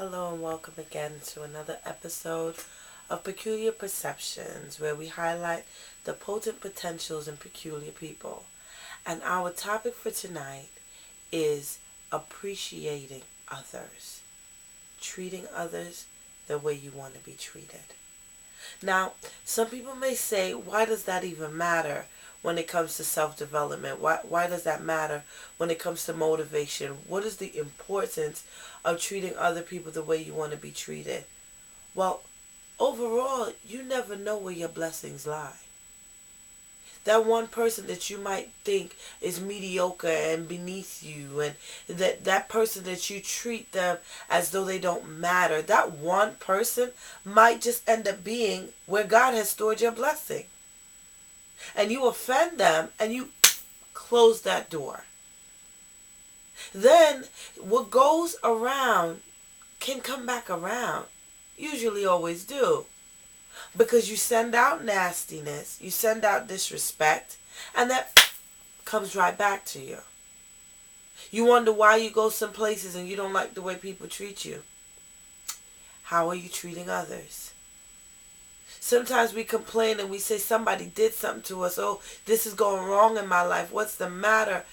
Hello and welcome again to another episode of Peculiar Perceptions, where we highlight the potent potentials in peculiar people. And our topic for tonight is appreciating others, treating others the way you want to be treated. Now, some people may say, why does that even matter when it comes to self-development? Why does that matter when it comes to motivation? What is the importance of treating other people the way you want to be treated? Well, overall, you never know where your blessings lie. That one person that you might think is mediocre and beneath you, and that person that you treat them as though they don't matter, that one person might just end up being where God has stored your blessing. And you offend them and you close that door. Then what goes around can come back around. Usually always do. Because you send out nastiness, you send out disrespect, and that comes right back to you. You wonder why you go some places and you don't like the way people treat you. How are you treating others? Sometimes we complain and we say somebody did something to us. Oh, this is going wrong in my life. What's the matter?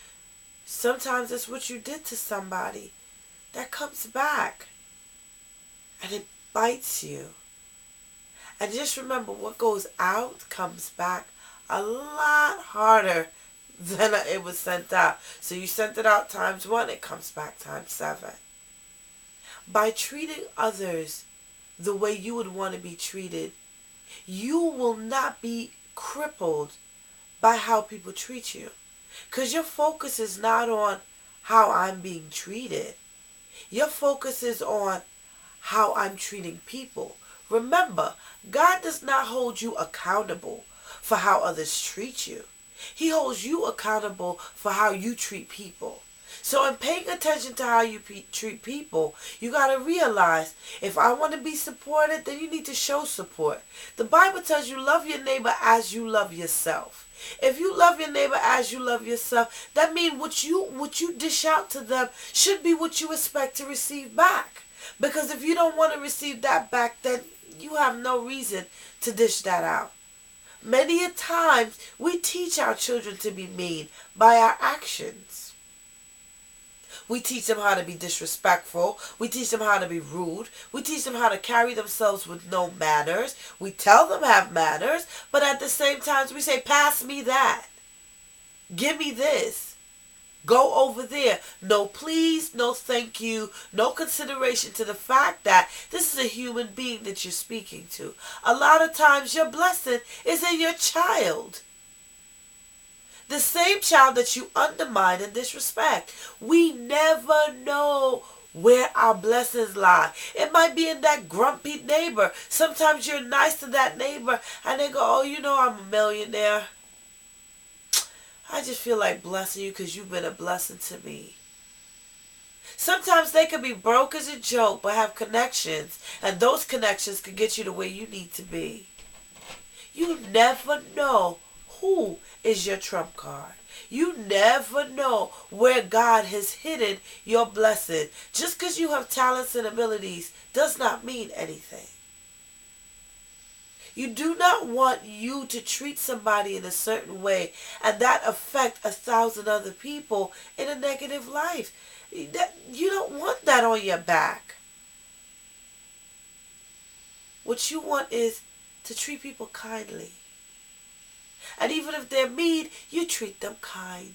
Sometimes it's what you did to somebody that comes back and it bites you. And just remember, what goes out comes back a lot harder than it was sent out. So you sent it out times 1, it comes back times 7. By treating others the way you would want to be treated, you will not be crippled by how people treat you. Because your focus is not on how I'm being treated. Your focus is on how I'm treating people. Remember, God does not hold you accountable for how others treat you. He holds you accountable for how you treat people. So in paying attention to how you treat people, you got to realize, if I want to be supported, then you need to show support. The Bible tells you love your neighbor as you love yourself. If you love your neighbor as you love yourself, that means what you dish out to them should be what you expect to receive back. Because if you don't want to receive that back, then you have no reason to dish that out. Many a times we teach our children to be mean by our actions. We teach them how to be disrespectful. We teach them how to be rude. We teach them how to carry themselves with no manners. We tell them have manners, but at the same time we say, pass me that. Give me this. Go over there. No please, no thank you, no consideration to the fact that this is a human being that you're speaking to. A lot of times your blessing is in your child. The same child that you undermine and disrespect. We never know where our blessings lie. It might be in that grumpy neighbor. Sometimes you're nice to that neighbor and they go, oh, you know I'm a millionaire. I just feel like blessing you because you've been a blessing to me. Sometimes they could be broke as a joke but have connections. And those connections could get you to where you need to be. You never know who is your trump card. You never know where God has hidden your blessing. Just because you have talents and abilities does not mean anything. You do not want you to treat somebody in a certain way and that affect 1,000 other people in a negative life. You don't want that on your back. What you want is to treat people kindly. And even if they're mean, you treat them kind.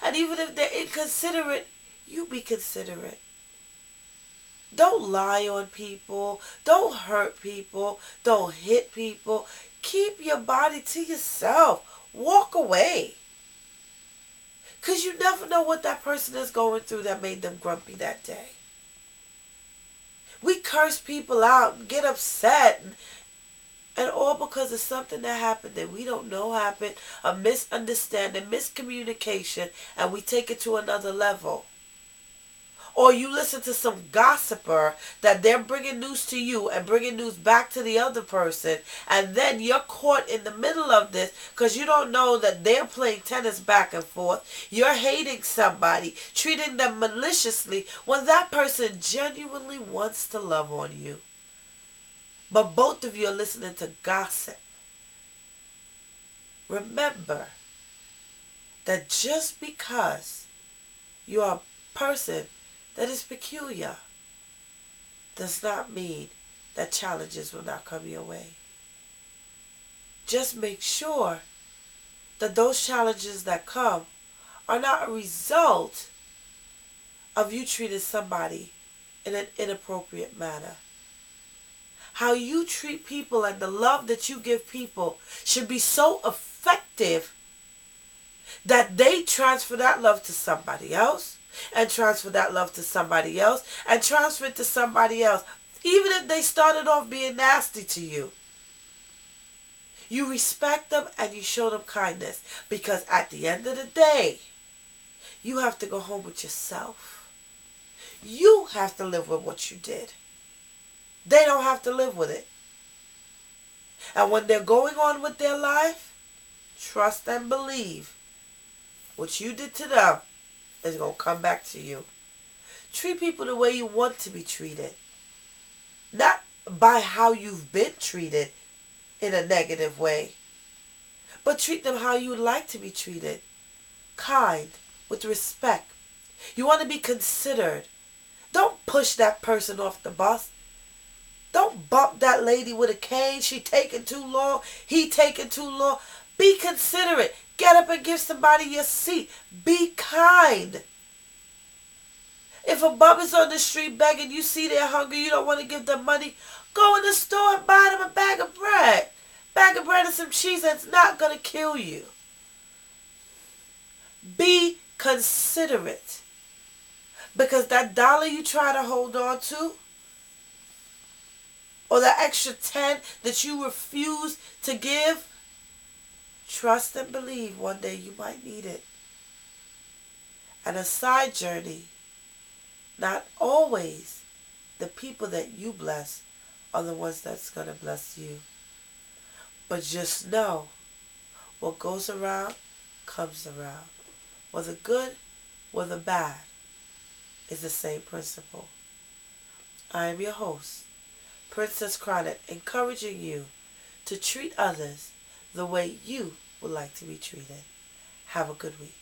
And even if they're inconsiderate, you be considerate. Don't lie on people. Don't hurt people. Don't hit people. Keep your body to yourself. Walk away. Because you never know what that person is going through that made them grumpy that day. We curse people out and get upset and all because of something that happened that we don't know happened, a misunderstanding, miscommunication, and we take it to another level. or you listen to some gossiper that they're bringing news to you and bringing news back to the other person, and then you're caught in the middle of this because you don't know that they're playing tennis back and forth. You're hating somebody, treating them maliciously when that person genuinely wants to love on you. But both of you are listening to gossip. Remember that just because you are a person that is peculiar does not mean that challenges will not come your way. Just make sure that those challenges that come are not a result of you treating somebody in an inappropriate manner. How you treat people and the love that you give people should be so effective that they transfer that love to somebody else, and transfer that love to somebody else, and transfer it to somebody else. Even if they started off being nasty to you, you respect them and you show them kindness, because at the end of the day, you have to go home with yourself. You have to live with what you did. They don't have to live with it. And when they're going on with their life, trust and believe what you did to them is going to come back to you. Treat people the way you want to be treated. Not by how you've been treated in a negative way. But treat them how you would like to be treated. Kind, with respect. You want to be considered. Don't push that person off the bus. Don't bump that lady with a cane. She taking too long. He taking too long. Be considerate. Get up and give somebody your seat. Be kind. If a bum is on the street begging, you see they're hungry, you don't want to give them money, go in the store and buy them a bag of bread. Bag of bread and some cheese that's not going to kill you. Be considerate. Because that dollar you try to hold on to, or that extra 10 that you refuse to give, trust and believe one day you might need it. And a side journey, not always the people that you bless are the ones that's going to bless you. But just know, what goes around comes around. Whether good, whether bad, is the same principle. I am your host, Princess Chronic, encouraging you to treat others the way you would like to be treated. Have a good week.